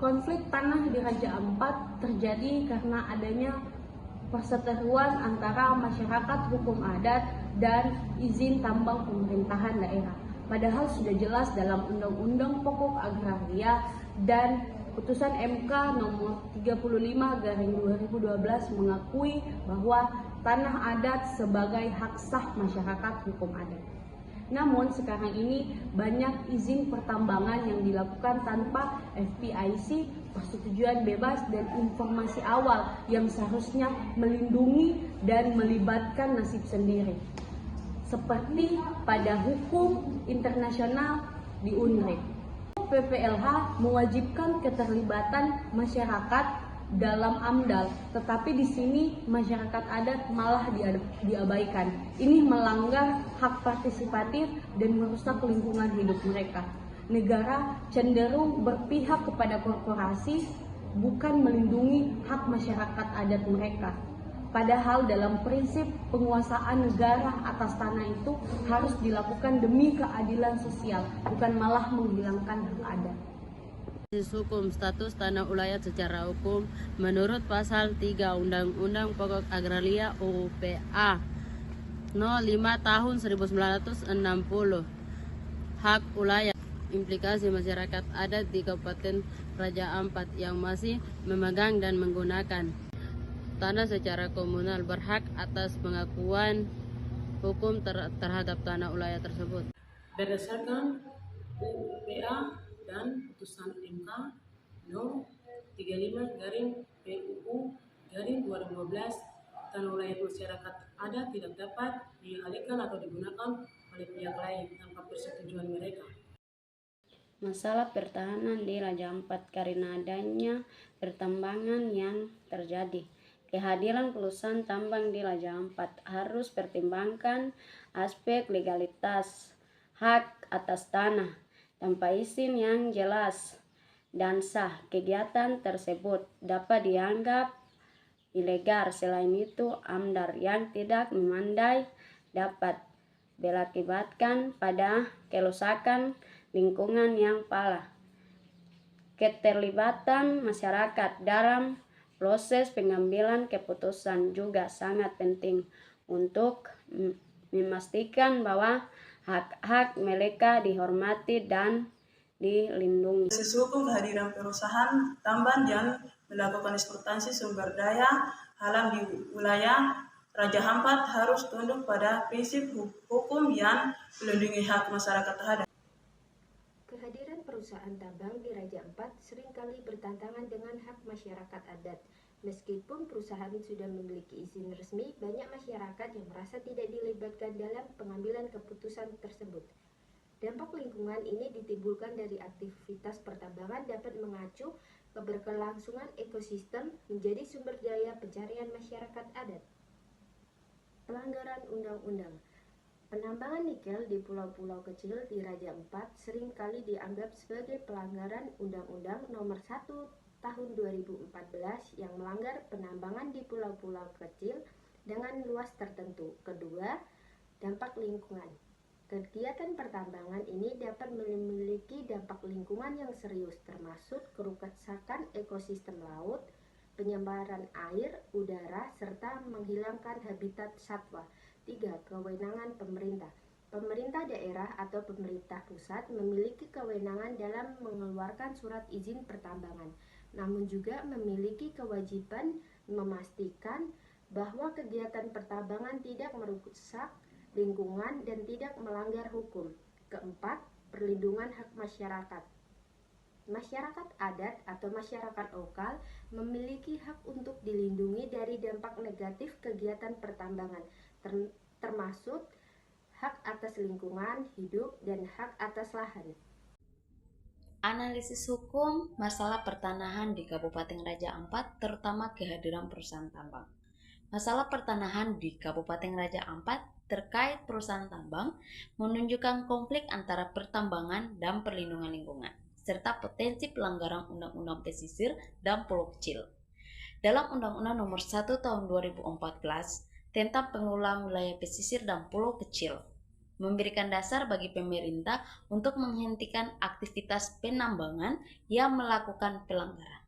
Konflik tanah di Raja Ampat terjadi karena adanya perseteruan antara masyarakat hukum adat dan izin tambang pemerintahan daerah. Padahal sudah jelas dalam Undang-Undang Pokok Agraria dan Putusan MK nomor 35/2012 mengakui bahwa tanah adat sebagai hak sah masyarakat hukum adat. Namun sekarang ini banyak izin pertambangan yang dilakukan tanpa FPIC, persetujuan bebas dan informasi awal yang seharusnya melindungi dan melibatkan nasib sendiri. Seperti pada hukum internasional di UNRIP. PPLH mewajibkan keterlibatan masyarakat dalam AMDAL, tetapi di sini masyarakat adat malah diabaikan. Ini melanggar hak partisipatif dan merusak lingkungan hidup mereka. Negara cenderung berpihak kepada korporasi, bukan melindungi hak masyarakat adat mereka. Padahal dalam prinsip penguasaan negara atas tanah itu harus dilakukan demi keadilan sosial, bukan malah menghilangkan hak adat. Hukum status tanah ulayat secara hukum menurut pasal 3 Undang-Undang Pokok Agraria UPA No 5 tahun 1960. Hak ulayat implikasi masyarakat adat di Kabupaten Raja Ampat yang masih memegang dan menggunakan tanah secara komunal berhak atas pengakuan hukum terhadap tanah ulayat tersebut. Berdasarkan UPA dan Putusan MK No 35/PUU/2012, tanah ulayat masyarakat adat tidak dapat dialihkan atau digunakan oleh pihak lain tanpa persetujuan mereka. Masalah pertahanan di Raja Ampat karena adanya pertambangan yang terjadi. Kehadiran perusahaan tambang di Raja Ampat harus pertimbangkan aspek legalitas hak atas tanah. Tanpa izin yang jelas dan sah, kegiatan tersebut dapat dianggap ilegal. Selain itu, AMDAL yang tidak memandai dapat berakibatkan pada kerusakan lingkungan yang parah. Keterlibatan masyarakat dalam proses pengambilan keputusan juga sangat penting untuk memastikan bahwa hak-hak mereka dihormati dan dilindungi. Hukum kehadiran perusahaan tambang yang melakukan eksploitasi sumber daya alam di wilayah Raja Ampat harus tunduk pada prinsip hukum yang melindungi hak masyarakat adat. Kehadiran perusahaan tambang di Raja Ampat seringkali bertentangan dengan hak masyarakat adat. Meskipun perusahaan sudah memiliki izin resmi, banyak masyarakat yang merasa tidak dilibatkan dalam pengambilan keputusan tersebut. Dampak lingkungan ini ditimbulkan dari aktivitas pertambangan dapat mengacu keberlangsungan ekosistem menjadi sumber daya pencarian masyarakat adat. Pelanggaran undang-undang. Penambangan nikel di pulau-pulau kecil di Raja Ampat seringkali dianggap sebagai pelanggaran Undang-Undang Nomor 1 Tahun 2014 yang melanggar penambangan di pulau-pulau kecil dengan luas tertentu. Kedua, dampak lingkungan. Kegiatan pertambangan ini dapat memiliki dampak lingkungan yang serius, termasuk kerusakan ekosistem laut, penyebaran air, udara, serta menghilangkan habitat satwa. 3. Kewenangan pemerintah. Pemerintah daerah atau pemerintah pusat memiliki kewenangan dalam mengeluarkan surat izin pertambangan, namun juga memiliki kewajiban memastikan bahwa kegiatan pertambangan tidak merusak lingkungan dan tidak melanggar hukum. Keempat, perlindungan hak masyarakat. Masyarakat adat atau masyarakat lokal memiliki hak untuk dilindungi dari dampak negatif kegiatan pertambangan, termasuk hak atas lingkungan hidup dan hak atas lahan. Analisis hukum masalah pertanahan di Kabupaten Raja Ampat, terutama kehadiran perusahaan tambang. Masalah pertanahan di Kabupaten Raja Ampat terkait perusahaan tambang menunjukkan konflik antara pertambangan dan perlindungan lingkungan, serta potensi pelanggaran Undang-Undang Pesisir dan Pulau Kecil. Dalam Undang-Undang Nomor 1 Tahun 2014 tentang pengelolaan wilayah pesisir dan pulau kecil, memberikan dasar bagi pemerintah untuk menghentikan aktivitas penambangan yang melakukan pelanggaran.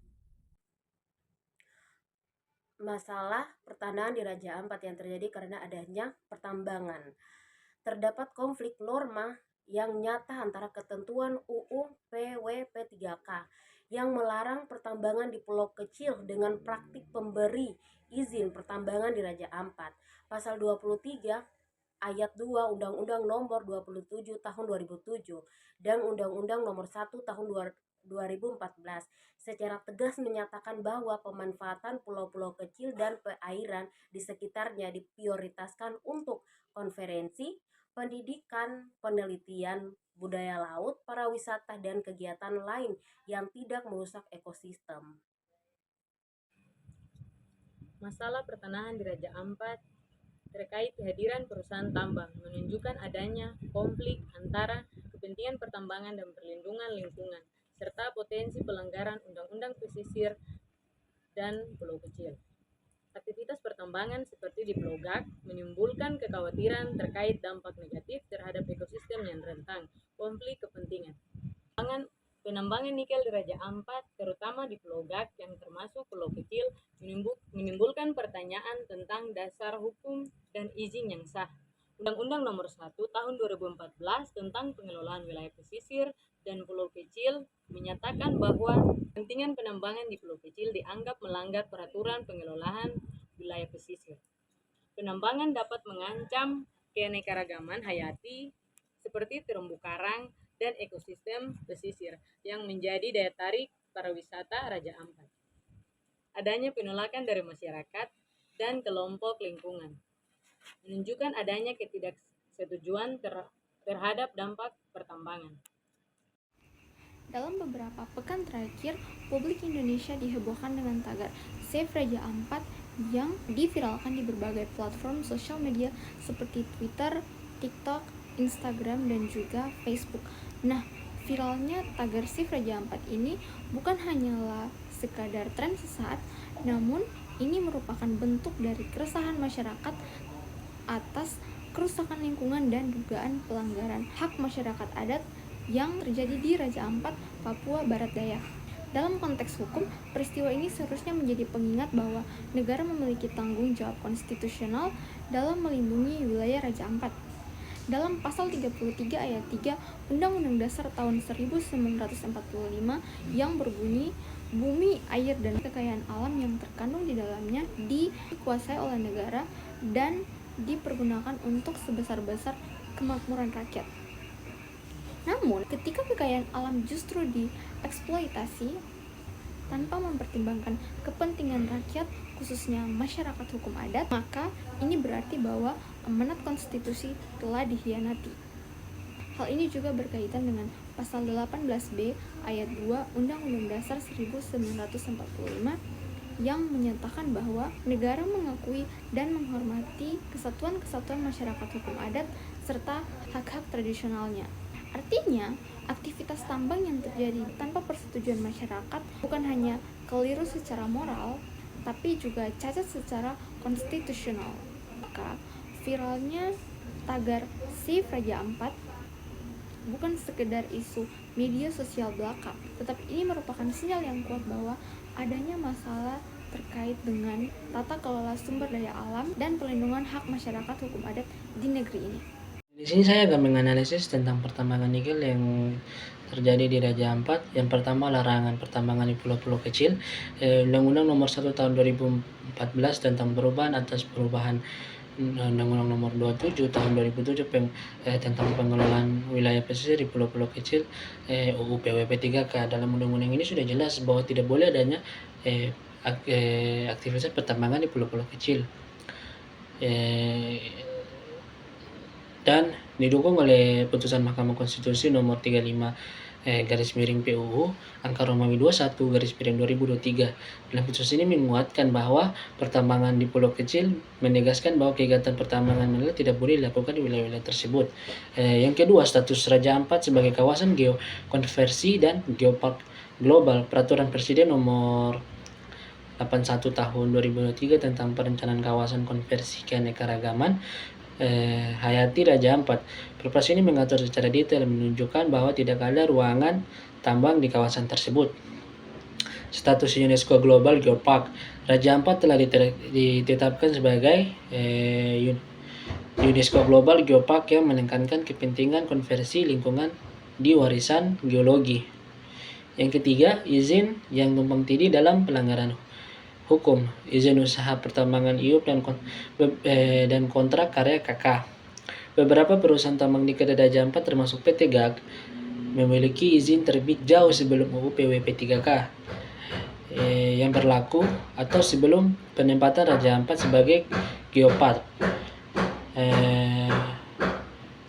Masalah pertanahan di Raja Ampat yang terjadi karena adanya pertambangan. Terdapat konflik norma yang nyata antara ketentuan UU PWP3K yang melarang pertambangan di pulau kecil dengan praktik pemberi izin pertambangan di Raja Ampat. Pasal 23 ayat 2 Undang-Undang Nomor 27 Tahun 2007 dan Undang-Undang Nomor 1 Tahun 2014 secara tegas menyatakan bahwa pemanfaatan pulau-pulau kecil dan perairan di sekitarnya diprioritaskan untuk konferensi, pendidikan, penelitian, budaya laut, pariwisata, dan kegiatan lain yang tidak merusak ekosistem. Masalah pertanahan di Raja Ampat terkait kehadiran perusahaan tambang menunjukkan adanya konflik antara kepentingan pertambangan dan perlindungan lingkungan, serta potensi pelanggaran Undang-Undang Pesisir dan Pulau Kecil. Aktivitas pertambangan seperti di Pulau Gak menimbulkan kekhawatiran terkait dampak negatif terhadap ekosistem yang rentan konflik kepentingan. Penambangan nikel di Raja Ampat, terutama di Pulau Gak yang termasuk Pulau Kecil, menimbulkan pertanyaan tentang dasar hukum dan izin yang sah. Undang-Undang Nomor 1 Tahun 2014 tentang pengelolaan wilayah pesisir dan Pulau Kecil menyatakan bahwa kepentingan penambangan di Pulau Kecil dianggap melanggar peraturan pengelolaan wilayah pesisir. Penambangan dapat mengancam keanekaragaman hayati seperti terumbu karang dan ekosistem pesisir yang menjadi daya tarik pariwisata Raja Ampat. Adanya penolakan dari masyarakat dan kelompok lingkungan menunjukkan adanya ketidaksetujuan terhadap dampak pertambangan. Dalam beberapa pekan terakhir, publik Indonesia dihebohkan dengan tagar Save Raja Ampat yang diviralkan di berbagai platform sosial media seperti Twitter, TikTok, Instagram, dan juga Facebook. Nah, viralnya tagar Save Raja Ampat ini bukan hanyalah sekadar tren sesaat, namun ini merupakan bentuk dari keresahan masyarakat atas kerusakan lingkungan dan dugaan pelanggaran hak masyarakat adat yang terjadi di Raja Ampat, Papua Barat Daya. Dalam konteks hukum, peristiwa ini seharusnya menjadi pengingat bahwa negara memiliki tanggung jawab konstitusional dalam melindungi wilayah Raja Ampat. Dalam pasal 33 ayat 3 Undang-Undang Dasar tahun 1945 yang berbunyi, bumi, air, dan kekayaan alam yang terkandung di dalamnya dikuasai oleh negara dan dipergunakan untuk sebesar-besar kemakmuran rakyat. Namun, ketika kekayaan alam justru dieksploitasi tanpa mempertimbangkan kepentingan rakyat, khususnya masyarakat hukum adat, maka ini berarti bahwa amanat konstitusi telah dikhianati. Hal ini juga berkaitan dengan pasal 18B ayat 2 Undang-Undang Dasar 1945 yang menyatakan bahwa negara mengakui dan menghormati kesatuan-kesatuan masyarakat hukum adat serta hak-hak tradisionalnya. Artinya, aktivitas tambang yang terjadi tanpa persetujuan masyarakat bukan hanya keliru secara moral, tapi juga cacat secara konstitusional. Maka, viralnya tagar Save Raja Ampat bukan sekedar isu media sosial belaka, tetapi ini merupakan sinyal yang kuat bahwa adanya masalah terkait dengan tata kelola sumber daya alam dan perlindungan hak masyarakat hukum adat di negeri ini. Di sini saya akan menganalisis tentang pertambangan nikel yang terjadi di Raja Ampat. Yang pertama, larangan pertambangan di pulau-pulau kecil. Undang-Undang Nomor 1 Tahun 2014 tentang perubahan atas perubahan Undang-Undang Nomor 27 Tahun 2007 tentang pengelolaan wilayah pesisir di pulau-pulau kecil, UU PWP3K. Dalam undang-undang ini sudah jelas bahwa tidak boleh adanya aktivitas pertambangan di pulau-pulau kecil. Dan didukung oleh putusan Mahkamah Konstitusi nomor 35 PUU angka Romawi 21 2023. Dalam putusan ini menguatkan bahwa pertambangan di pulau kecil menegaskan bahwa kegiatan pertambangan mineral tidak boleh dilakukan di wilayah-wilayah tersebut. Yang kedua, status Raja Ampat sebagai kawasan geokonversi dan geopark global. Peraturan Presiden nomor 81 tahun 2023 tentang perencanaan kawasan konversi keanekaragaman Hayati Raja Ampat. Perpres ini mengatur secara detail menunjukkan bahwa tidak ada ruangan tambang di kawasan tersebut. Status UNESCO Global Geopark. Raja Ampat telah ditetapkan sebagai UNESCO Global Geopark yang menekankan kepentingan konversi lingkungan di warisan geologi. Yang ketiga, izin yang tumpang tindih dalam pelanggaran hukum, izin usaha pertambangan IUP dan kontrak karya KK. Beberapa perusahaan tambang nikel di Raja Ampat termasuk PT GAG memiliki izin terbit jauh sebelum UU PWP 3K yang berlaku atau sebelum penempatan Raja Ampat sebagai geopark.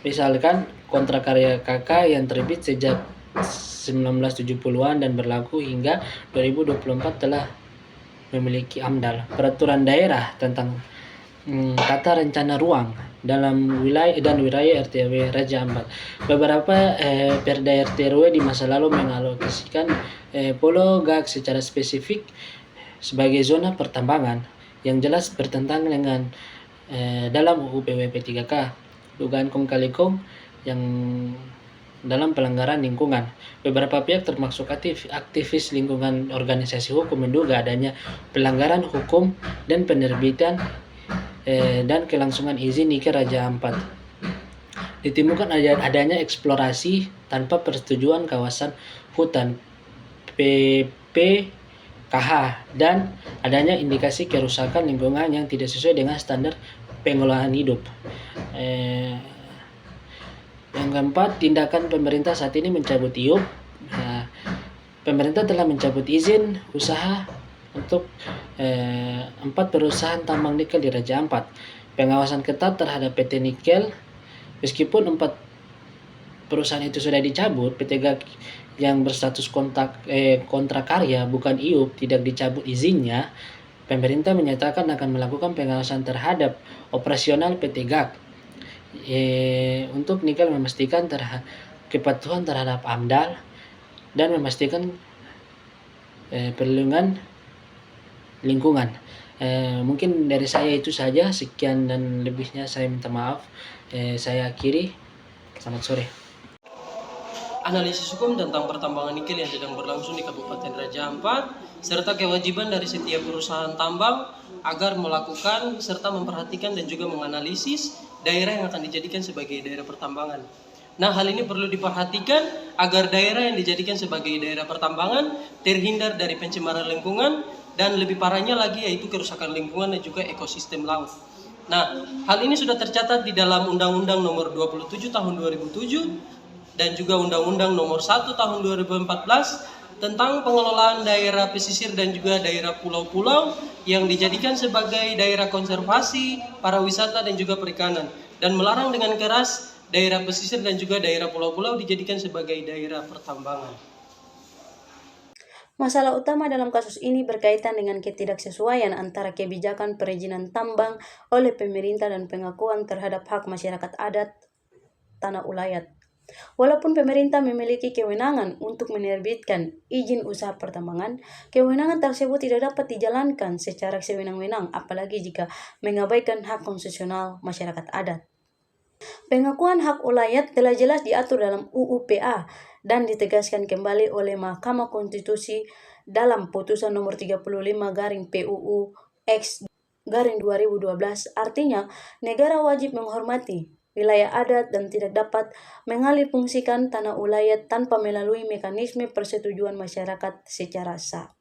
Misalkan kontrak karya KK yang terbit sejak 1970-an dan berlaku hingga 2024 telah memiliki AMDAL, peraturan daerah tentang tata rencana ruang dalam wilayah RTW Raja Ampat. Beberapa Perda RT/RW di masa lalu mengalokasikan Pulau GAG secara spesifik sebagai zona pertambangan yang jelas bertentangan dengan dalam UU PWP 3K. Dugaan kong kali kong yang dalam pelanggaran lingkungan. Beberapa pihak termasuk aktivis lingkungan organisasi hukum menduga adanya pelanggaran hukum dan penerbitan dan kelangsungan izin nikel Raja Ampat. Ditemukan adanya eksplorasi tanpa persetujuan kawasan hutan PPKH dan adanya indikasi kerusakan lingkungan yang tidak sesuai dengan standar pengolahan hidup. Yang keempat, tindakan pemerintah saat ini mencabut IUP. Pemerintah telah mencabut izin usaha untuk 4 perusahaan tambang nikel di Raja Ampat. Pengawasan ketat terhadap PT Nikel, meskipun 4 perusahaan itu sudah dicabut, PT GAG yang berstatus kontrak karya bukan IUP tidak dicabut izinnya. Pemerintah menyatakan akan melakukan pengawasan terhadap operasional PT GAG. Untuk nikel memastikan kepatuhan terhadap AMDAL dan memastikan perlindungan lingkungan. Mungkin dari saya itu saja, sekian dan lebihnya saya minta maaf. Saya akhiri, selamat sore. Analisis hukum tentang pertambangan nikel yang sedang berlangsung di Kabupaten Raja Ampat serta kewajiban dari setiap perusahaan tambang agar melakukan serta memperhatikan dan juga menganalisis daerah yang akan dijadikan sebagai daerah pertambangan. Nah, hal ini perlu diperhatikan agar daerah yang dijadikan sebagai daerah pertambangan terhindar dari pencemaran lingkungan dan lebih parahnya lagi yaitu kerusakan lingkungan dan juga ekosistem laut. Nah, hal ini sudah tercatat di dalam Undang-Undang Nomor 27 Tahun 2007 dan juga Undang-Undang Nomor 1 Tahun 2014 tentang pengelolaan daerah pesisir dan juga daerah pulau-pulau yang dijadikan sebagai daerah konservasi, pariwisata dan juga perikanan, dan melarang dengan keras daerah pesisir dan juga daerah pulau-pulau dijadikan sebagai daerah pertambangan. Masalah utama dalam kasus ini berkaitan dengan ketidaksesuaian antara kebijakan perizinan tambang oleh pemerintah dan pengakuan terhadap hak masyarakat adat tanah ulayat. Walaupun pemerintah memiliki kewenangan untuk menerbitkan izin usaha pertambangan, kewenangan tersebut tidak dapat dijalankan secara sewenang-wenang, apalagi jika mengabaikan hak konstitusional masyarakat adat. Pengakuan hak ulayat telah jelas diatur dalam UU PA dan ditegaskan kembali oleh Mahkamah Konstitusi dalam putusan nomor 35/PUU X/2012. Artinya, negara wajib menghormati wilayah adat dan tidak dapat mengalihfungsikan tanah ulayat tanpa melalui mekanisme persetujuan masyarakat secara sah.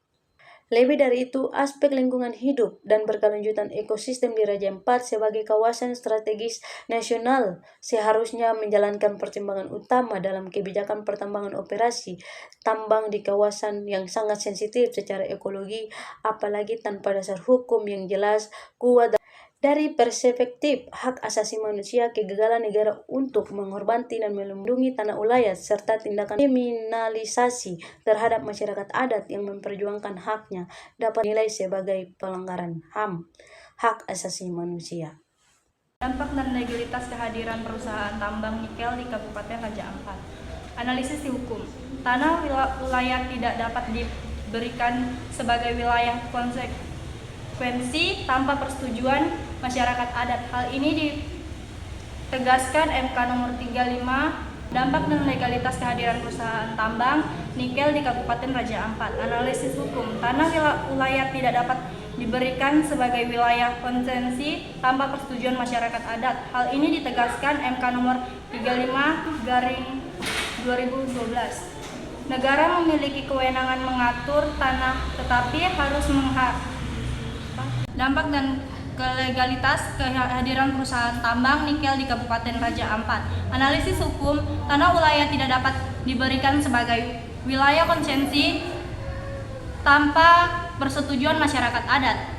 Lebih dari itu, aspek lingkungan hidup dan berkelanjutan ekosistem di Raja Ampat sebagai kawasan strategis nasional seharusnya menjalankan pertimbangan utama dalam kebijakan pertambangan operasi tambang di kawasan yang sangat sensitif secara ekologi, apalagi tanpa dasar hukum yang jelas, kuat. Dari perspektif hak asasi manusia, kegagalan negara untuk menghormati dan melindungi tanah ulayat serta tindakan kriminalisasi terhadap masyarakat adat yang memperjuangkan haknya dapat dinilai sebagai pelanggaran HAM, hak asasi manusia. Dampak dan legalitas kehadiran perusahaan tambang nikel di Kabupaten Raja Ampat. Analisis hukum. Tanah ulayat tidak dapat diberikan sebagai wilayah konsekuensi tanpa persetujuan masyarakat adat. Hal ini ditegaskan MK nomor 35 dampak dan legalitas kehadiran perusahaan tambang nikel di Kabupaten Raja Ampat. Analisis hukum, tanah wilayah tidak dapat diberikan sebagai wilayah konsesi tanpa persetujuan masyarakat adat. Hal ini ditegaskan MK nomor 35/2012. Negara memiliki kewenangan mengatur tanah tetapi harus dampak dan legalitas kehadiran perusahaan tambang nikel di Kabupaten Raja Ampat. Analisis hukum, tanah wilayah tidak dapat diberikan sebagai wilayah konsesi tanpa persetujuan masyarakat adat.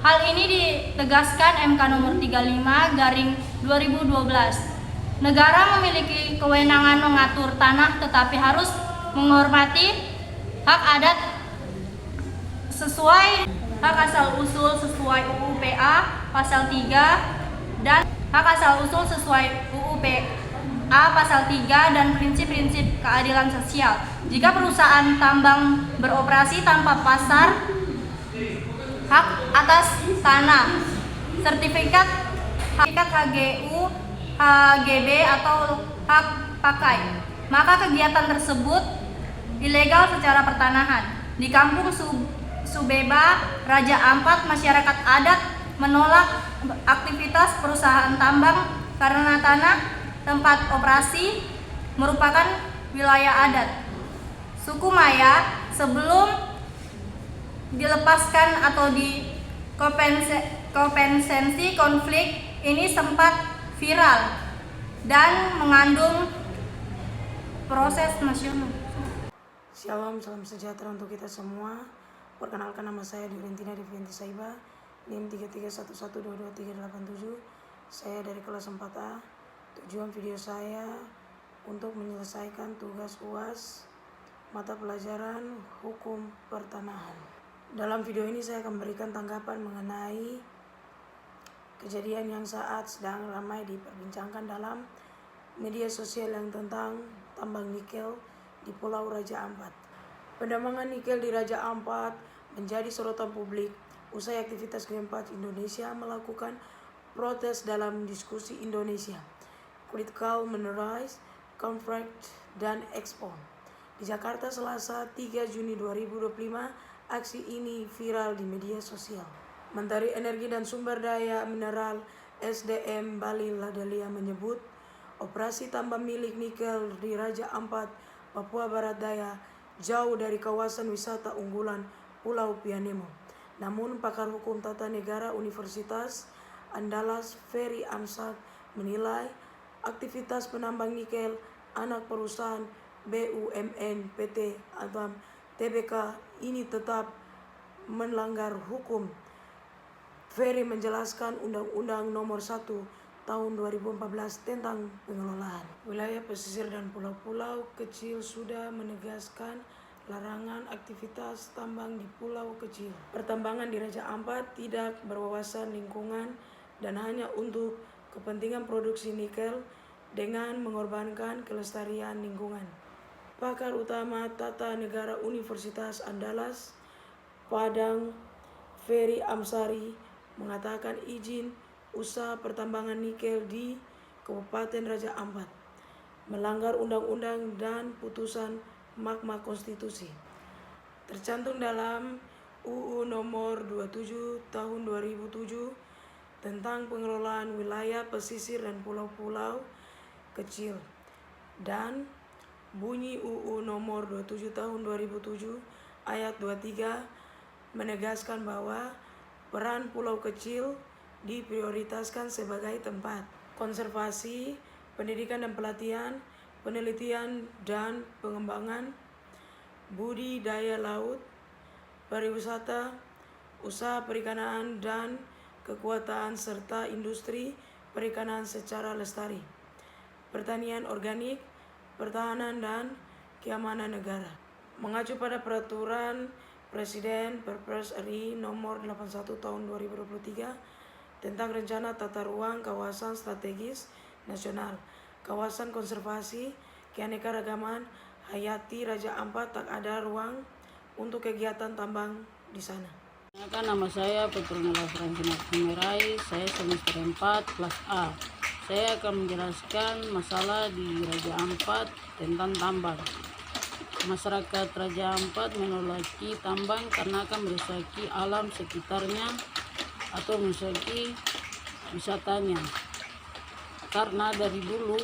Hal ini ditegaskan MK nomor 35/2012. Negara memiliki kewenangan mengatur tanah tetapi harus menghormati hak adat sesuai hak asal usul sesuai UU PA pasal 3 dan hak asal usul sesuai UU PA pasal 3 dan prinsip-prinsip keadilan sosial. Jika perusahaan tambang beroperasi tanpa pasar, hak atas tanah, sertifikat HGU, HGB atau hak pakai, maka kegiatan tersebut ilegal secara pertanahan. Di Kampung Subeba, Raja Ampat, masyarakat adat menolak aktivitas perusahaan tambang karena tanah tempat operasi merupakan wilayah adat. Suku Maya sebelum dilepaskan atau kompensasi konflik ini sempat viral dan mengandung proses nasional. Shalom, salam sejahtera untuk kita semua. Perkenalkan, nama saya Diventina Devianti Saiba, NIM 3311222387. Saya dari kelas 4A. Tujuan video saya untuk menyelesaikan tugas UAS mata pelajaran hukum pertanahan. Dalam video ini saya akan memberikan tanggapan mengenai kejadian yang saat sedang ramai diperbincangkan dalam media sosial yang tentang tambang nikel di Pulau Raja Ampat. Penambangan nikel di Raja Ampat menjadi sorotan publik usai aktivitas G4 Indonesia melakukan protes dalam diskusi Indonesia Critical Minerals Conference dan Expo di Jakarta Selasa 3 Juni 2025. Aksi ini viral di media sosial. Menteri Energi dan Sumber Daya Mineral SDM Bali Ladalia menyebut operasi tambang milik nikel di Raja Ampat, Papua Barat Daya jauh dari kawasan wisata unggulan Pulau Pianemo. Namun pakar hukum tata negara Universitas Andalas Ferry Amsar menilai aktivitas penambang nikel anak perusahaan BUMN PT Atam Tbk ini tetap melanggar hukum. Ferry menjelaskan Undang-Undang Nomor 1 Tahun 2014 tentang pengelolaan wilayah pesisir dan pulau-pulau kecil sudah menegaskan larangan aktivitas tambang di pulau kecil. Pertambangan di Raja Ampat tidak berwawasan lingkungan dan hanya untuk kepentingan produksi nikel dengan mengorbankan kelestarian lingkungan. Pakar utama Tata Negara Universitas Andalas Padang Ferry Amsari mengatakan izin usaha pertambangan nikel di Kabupaten Raja Ampat melanggar undang-undang dan putusan Mahkamah Konstitusi tercantum dalam UU Nomor 27 Tahun 2007 tentang pengelolaan wilayah pesisir dan pulau-pulau kecil dan bunyi UU Nomor 27 Tahun 2007 ayat 23 menegaskan bahwa peran pulau kecil diprioritaskan sebagai tempat konservasi, pendidikan dan pelatihan, penelitian dan pengembangan, budidaya laut, pariwisata, usaha perikanan dan kekuatan serta industri perikanan secara lestari, pertanian organik, pertahanan dan keamanan negara. Mengacu pada peraturan Presiden Perpres RI Nomor 81 Tahun 2023 tentang Rencana Tata Ruang Kawasan Strategis Nasional, Kawasan Konservasi Keanekaragaman Hayati Raja Ampat tak ada ruang untuk kegiatan tambang di sana. Nama saya Petrunela Francina Kumerai, saya semester 4 kelas A. Saya akan menjelaskan masalah di Raja Ampat tentang tambang. Masyarakat Raja Ampat menolaki tambang karena akan merusak alam sekitarnya atau merusak wisatanya. Karena dari dulu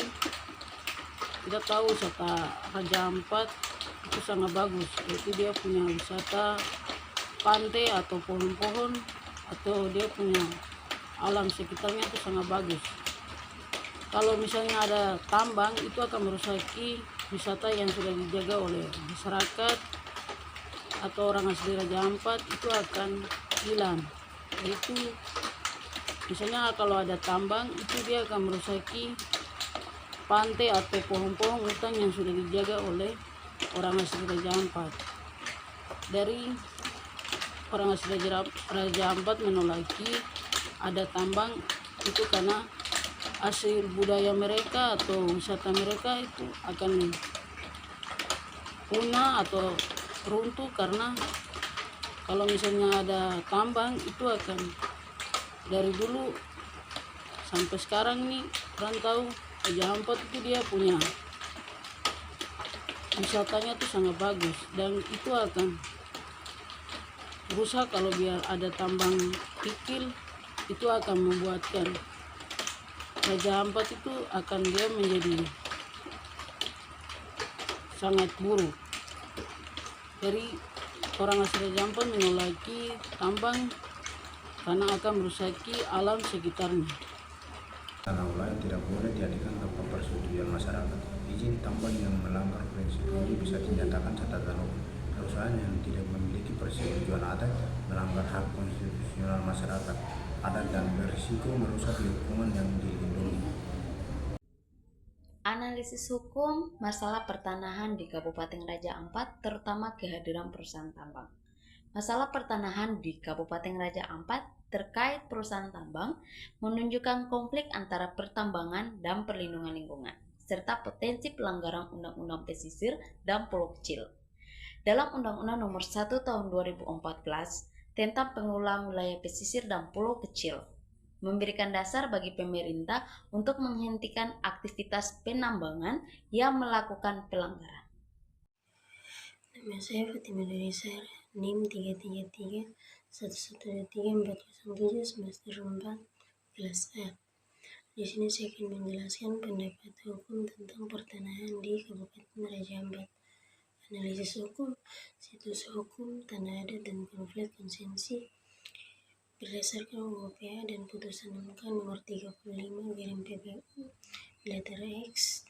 kita tahu wisata Raja Ampat itu sangat bagus, yaitu dia punya wisata pantai atau pohon-pohon, atau dia punya alam sekitarnya itu sangat bagus. Kalau misalnya ada tambang, itu akan merusaki wisata yang sudah dijaga oleh masyarakat atau orang asli Raja Ampat, itu akan hilang. Yaitu misalnya kalau ada tambang, itu dia akan merusaki pantai atau pohon-pohon hutan yang sudah dijaga oleh orang asli Raja Ampat. Dari orang asli Raja Ampat menolaki ada tambang itu karena hasil budaya mereka atau wisata mereka itu akan punah atau runtuh, karena kalau misalnya ada tambang itu akan dari dulu sampai sekarang nih orang tahu Raja Ampat itu dia punya wisatanya tuh sangat bagus, dan itu akan rusak kalau biar ada tambang kikil. Itu akan membuatkan Raja Ampat itu akan dia menjadi sangat buruk. Jadi orang asli Raja Ampat menolaki tambang karena akan merusaki alam sekitarnya. Tanah wilayah tidak boleh dialihkan tanpa persetujuan masyarakat. Izin tambang yang melanggar prinsip ini bisa dinyatakan catatan hukum. Perusahaan yang tidak memiliki persetujuan adat melanggar hak konstitusional masyarakat adat dan berisiko merusak lingkungan yang dilindungi. Analisis hukum masalah pertanahan di Kabupaten Raja Ampat, terutama kehadiran perusahaan tambang. Masalah pertanahan di Kabupaten Raja Ampat terkait perusahaan tambang menunjukkan konflik antara pertambangan dan perlindungan lingkungan, serta potensi pelanggaran Undang-Undang Pesisir dan Pulau Kecil. Dalam Undang-Undang Nomor 1 Tahun 2014 tentang pengelolaan wilayah pesisir dan pulau kecil, memberikan dasar bagi pemerintah untuk menghentikan aktivitas penambangan yang melakukan pelanggaran. Nama saya Fatima Durisar, NIM 33311234007 semester 4 kelas A. Di sini saya akan menjelaskan pendapat hukum tentang pertanahan di Kabupaten Raja Ampat. Analisis hukum, situs hukum, tanah adat dan konflik konsensi berdasarkan UU PA dan putusan MK nomor 35/PPU letter X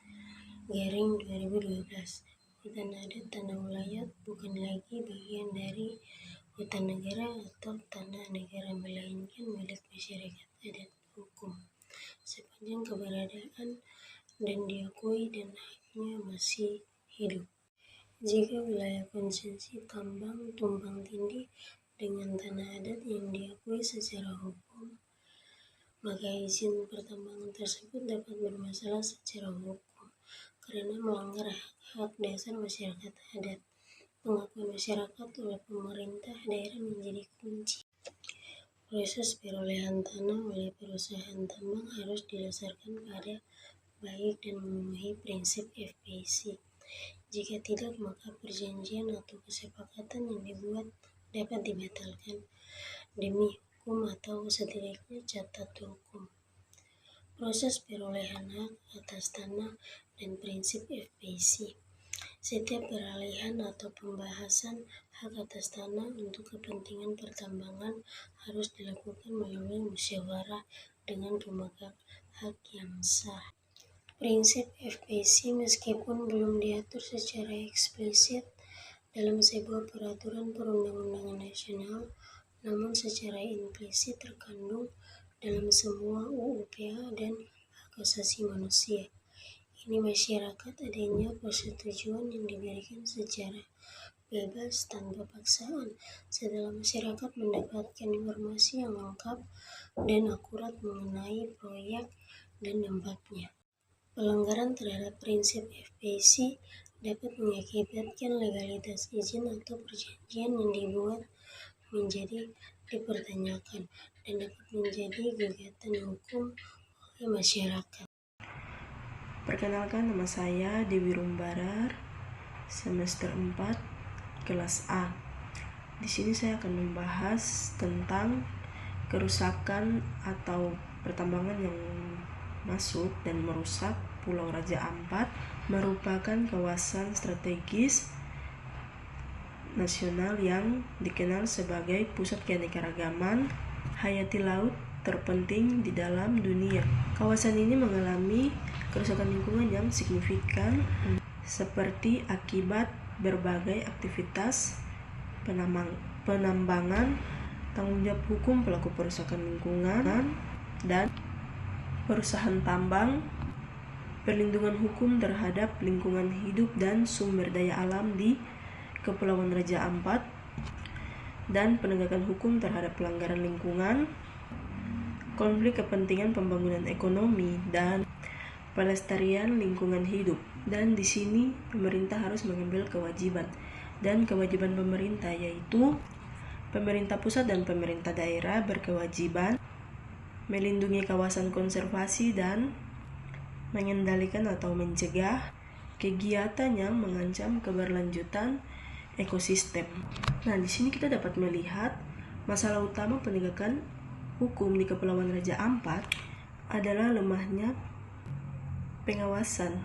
garing 2012. Hutan adat tanah wilayah bukan lagi bagian dari hutan negara atau tanah negara, melainkan milik masyarakat adat hukum sepanjang keberadaan dan diakui dan haknya masih hidup. Jika wilayah konsensi tambang tumpang tindih dengan tanah adat yang diakui secara hukum, maka izin pertambangan tersebut dapat bermasalah secara hukum karena melanggar hak dasar masyarakat adat. Pengakuan masyarakat oleh pemerintah daerah menjadi kunci. Proses perolehan tanah oleh perusahaan tambang harus didasarkan pada baik dan memenuhi prinsip FPC. Jika tidak, maka perjanjian atau kesepakatan yang dibuat dapat dibatalkan demi hukum atau setidaknya catat hukum. Proses perolehan hak atas tanah dan prinsip FPC. Setiap peralihan atau pembahasan hak atas tanah untuk kepentingan pertambangan harus dilakukan melalui musyawarah dengan pemegang hak yang sah. Prinsip FPC meskipun belum diatur secara eksplisit dalam sebuah peraturan perundang-undangan nasional, namun secara implisit terkandung dalam semua UU PA dan hak asasi manusia. Ini masyarakat adanya persetujuan yang diberikan secara bebas tanpa paksaan setelah masyarakat mendapatkan informasi yang lengkap dan akurat mengenai proyek dan dampaknya. Pelanggaran terhadap prinsip FPC dapat mengakibatkan legalitas izin atau perjanjian yang dibuat menjadi dipertanyakan dan dapat menjadi gugatan hukum sebagai masyarakat. Perkenalkan, nama saya Dewi Rumbarar, semester 4, kelas A. Di sini saya akan membahas tentang kerusakan atau pertambangan yang masuk dan merusak Pulau Raja Ampat, merupakan kawasan strategis nasional yang dikenal sebagai pusat keanekaragaman hayati laut terpenting di dalam dunia. Kawasan ini mengalami kerusakan lingkungan yang signifikan seperti akibat berbagai aktivitas penambangan, tanggung jawab hukum pelaku perusakan lingkungan dan perusahaan tambang, perlindungan hukum terhadap lingkungan hidup dan sumber daya alam di Kepulauan Raja Ampat, dan penegakan hukum terhadap pelanggaran lingkungan, konflik kepentingan pembangunan ekonomi, dan pelestarian lingkungan hidup. Dan di sini pemerintah harus mengambil kewajiban. Dan kewajiban pemerintah yaitu pemerintah pusat dan pemerintah daerah berkewajiban melindungi kawasan konservasi dan mengendalikan atau mencegah kegiatan yang mengancam keberlanjutan ekosistem. Nah, di sini kita dapat melihat masalah utama penegakan hukum di Kepulauan Raja Ampat adalah lemahnya pengawasan,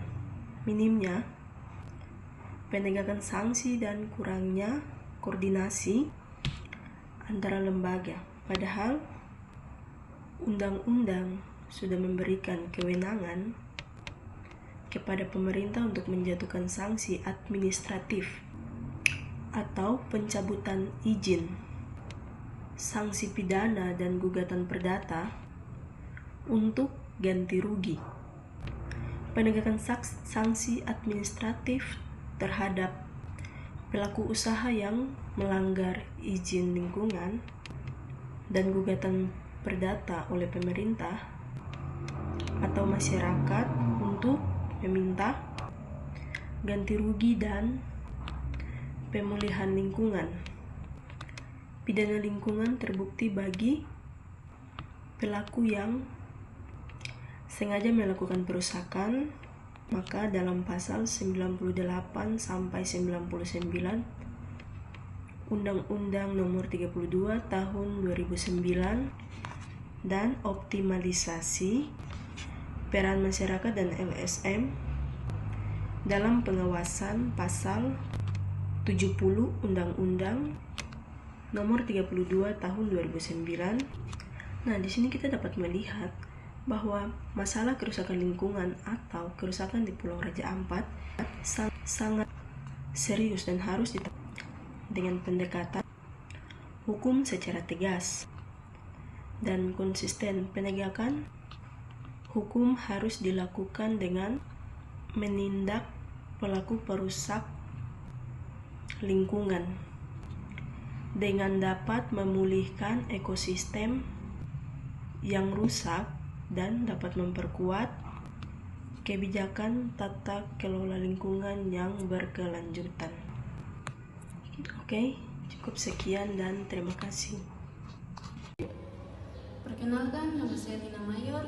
minimnya penegakan sanksi, dan kurangnya koordinasi antara lembaga. Padahal undang-undang sudah memberikan kewenangan kepada pemerintah untuk menjatuhkan sanksi administratif atau pencabutan izin, sanksi pidana, dan gugatan perdata untuk ganti rugi. Penegakan sanksi administratif terhadap pelaku usaha yang melanggar izin lingkungan dan gugatan perdata oleh pemerintah atau masyarakat untuk meminta ganti rugi dan pemulihan lingkungan. Pidana lingkungan terbukti bagi pelaku yang sengaja melakukan perusakan, maka dalam pasal 98 sampai 99 Undang-Undang Nomor 32 Tahun 2009 dan optimalisasi peran masyarakat dan LSM dalam pengawasan pasal 70 Undang-Undang Nomor 32 Tahun 2009. Nah, di sini kita dapat melihat bahwa masalah kerusakan lingkungan atau kerusakan di Pulau Raja Ampat sangat serius dan harus ditangani dengan pendekatan hukum secara tegas dan konsisten. Penegakan hukum harus dilakukan dengan menindak pelaku perusak lingkungan dengan dapat memulihkan ekosistem yang rusak dan dapat memperkuat kebijakan tata kelola lingkungan yang berkelanjutan. Oke, cukup sekian dan terima kasih. Perkenalkan, nama saya Tina Mayor.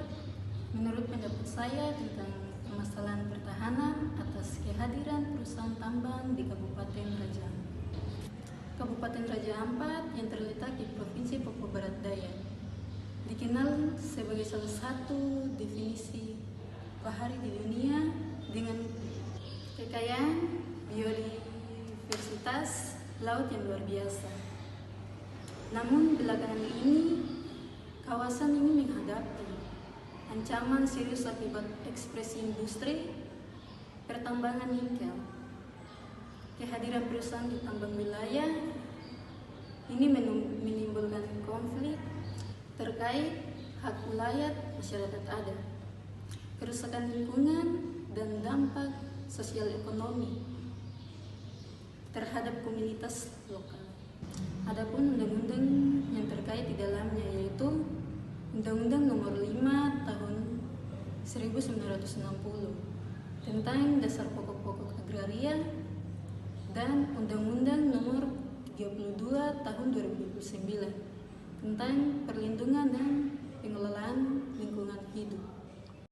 Menurut pendapat saya tentang permasalahan pertahanan atas kehadiran perusahaan tambang di Kabupaten Raja Ampat. Kabupaten Raja Ampat yang terletak di Provinsi Papua Barat Daya dikenal sebagai salah satu definisi bahari di dunia dengan kekayaan biodiversitas laut yang luar biasa. Namun belakangan ini kawasan ini menghadapi ancaman serius akibat ekspresi industri pertambangan nikel. Kehadiran perusahaan di tambang wilayah ini menimbulkan konflik terkait hak ulayat masyarakat adat, kerusakan lingkungan, dan dampak sosial ekonomi terhadap komunitas lokal. Adapun undang-undang yang terkait di dalamnya yaitu Undang-Undang Nomor 5 Tahun 1960 tentang Dasar Pokok-pokok Agraria dan Undang-Undang Nomor 32 Tahun 2029 tentang perlindungan dan pengelolaan lingkungan hidup.